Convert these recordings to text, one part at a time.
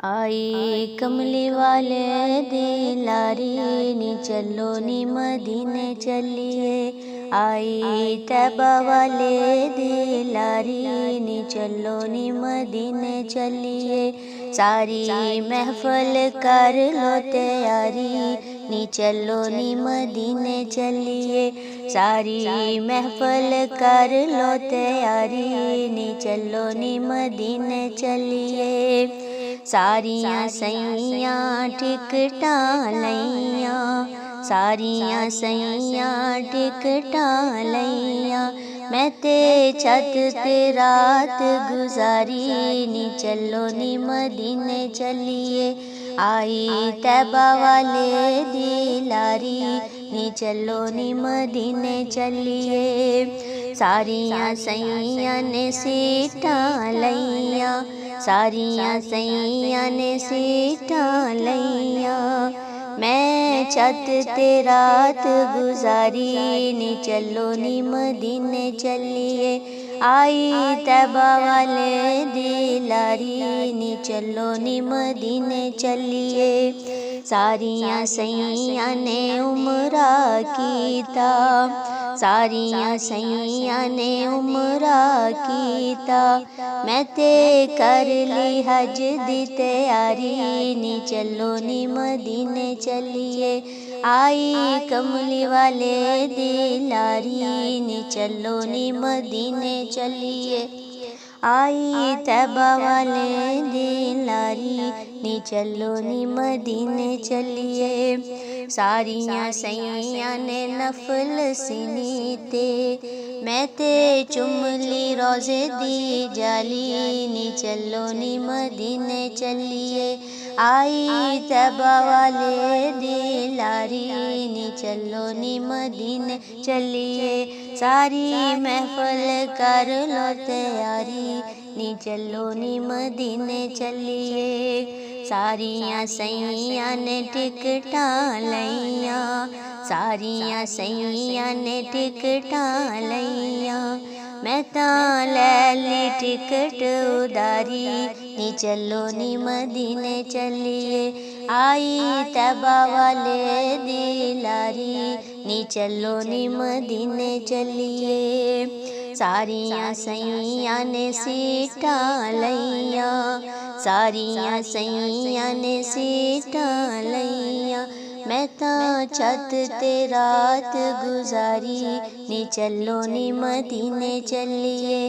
आई कमली वाले दिलारी नी चलो नी मदीने चलिए। आई तैबा वाले दिलारी नी चलो नी मदीने चलिए। सारी महफल कर लो तैयारी नी चलो नी मदीने चलिए। सारी महफल कर लो तैयारी नी चलो नी मदीने चलिए। सारियां सैयां टिकटा लैया, सारियां सैयां टिकटा लैया। मैं ते छत ते रात गुजारी नी चलो नी मदीने चलिए। आई तैबा वाले दिलारी नी चलो नी मदीने चलिए। सारियां सैयां ने सीटा लैया, सारियां सैयां ने सीटा लैया। मैं छत ते रात गुजारी नी चलो नी मदीने चलिए। आई तैबा वाले दिलारी नी चलो नी मदीने चलिए। सारियां सैयां ने उमरा कीता, सारियां सैयां ने उमरा कीता। मैं ते कर ली हज दी तैयारी नी चलो नी मदीने चलिए। आई कमली वाले दिलारी नी चलो नी मदीने चलिए। आई तैबा वाले दिलारी नी चलो नी मदीने चलिए। सारियां सैयां ने नफल सीनी ते, मैं ते चुमली रोज़े दी जाली नी चलो नी मदीने चलिए। आई तैबा वाले दिलारी नी चलो नी मदीने चलिए। सारी महफल कर लो तैयारी नी चलो नी मदीने चलिए। सारियां सैयां ने टिकटा लैया, सारियां सैयां ने टिकटा लैया। मैं तां लै ली टिकट उदारी नी चलो नी मदीने चलिए। आई तैबा वाले दिलारी नी चलो नी मदीने चलिए। सारियां सैयां ने सीटा लैया, सारियां सैयां ने सीटा लैया। मैं तां छत ते रात गुजारी नी चलो नी मदीने चलिए।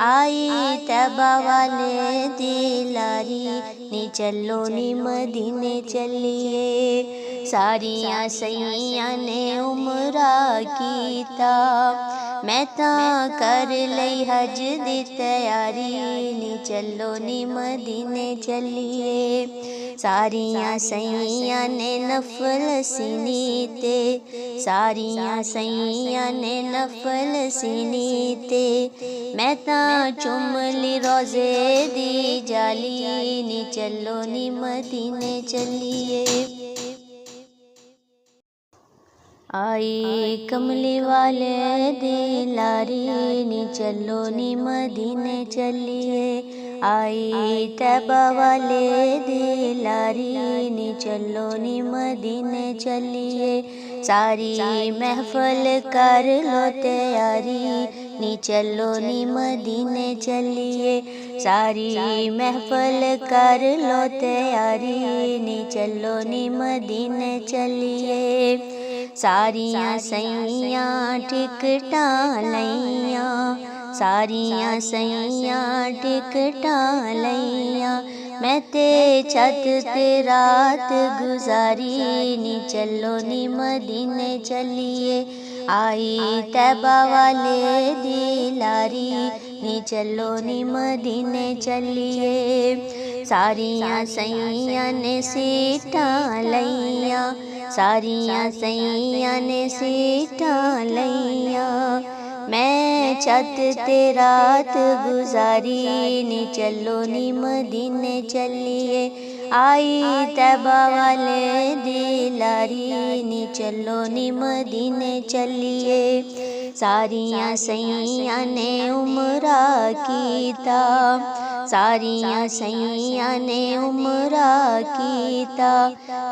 आई तैबा वाले दिलारी नी चलो नी मदीने चलिए। सारियां सैयां ने उमरा कीता, मैं तां कर लई हज दी तैयारी नी चलो नी मदीने चलिए। सारियां सैयां ने नफल सीनी ते, सारियां सैयां ने नफल सीनी ते। मैं तां चुमली रोज़े दी जाली नी चलो नी मदीने चलिए। आई कमली वाले दिलारी नी चलो नी मदीने चलिए। आई तैबा वाले दिलारी नी चलो नी मदीने चलिए। सारी महफल कर लो तैयारी नी चलो नी मदीने चलिए। सारी महफल कर लो तैयारी नी चलो नी मदीने चलिए। सारियां सैयां टिकटा लैया, सारियां सैयां टिकटा लैया। मैं ते छत ते रात गुजारी नी चलो नी मदीने चलिए। आई तैबा वाले दिलारी नी चलो नी मदीने चलिए। सारियां सैयां ने सीटा लैया, सारियां सैयां ने सीटा लैया। मैं छत ते रात गुजारी नी चलो नी मदीने चलिए आई तैबा वाले दिलारी नी चलो नी मदीने चलिए सारियां सैयां ने उमरा कीता सारियां सैयां ने उमरा कीता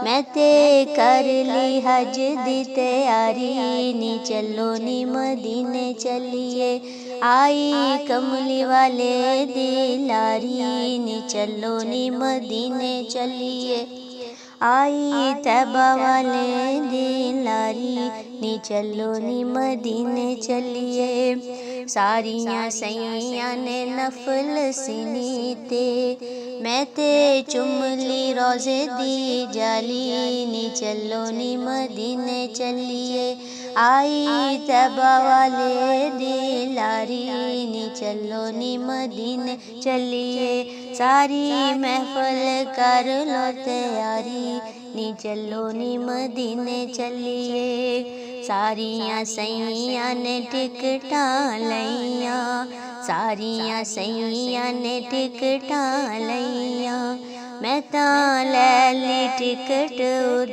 मैं ते कर ली हज दी तैयारी नी चलो नी मदीने चलिए आई कमली वाले दिलारी नी चलो नी मदीने चलिए आई तैबा वाले दिलारी नी चलो नी मदीने चलिए सारियां सैयां ने नफल सीनी ते मैं ते चुमली रोज़े दी जाली नी चलो नी मदीने चलिए आई तैबा वाले दिलारी नी चलो नी मदीने चलिए सारी महफल कर लो तैयारी नी चलो नी मदीने चलिए सारियां सैयां ने टिकटां लईयां सारियां सैयां ने टिकटां लईयां मैं तां लै ली टिकट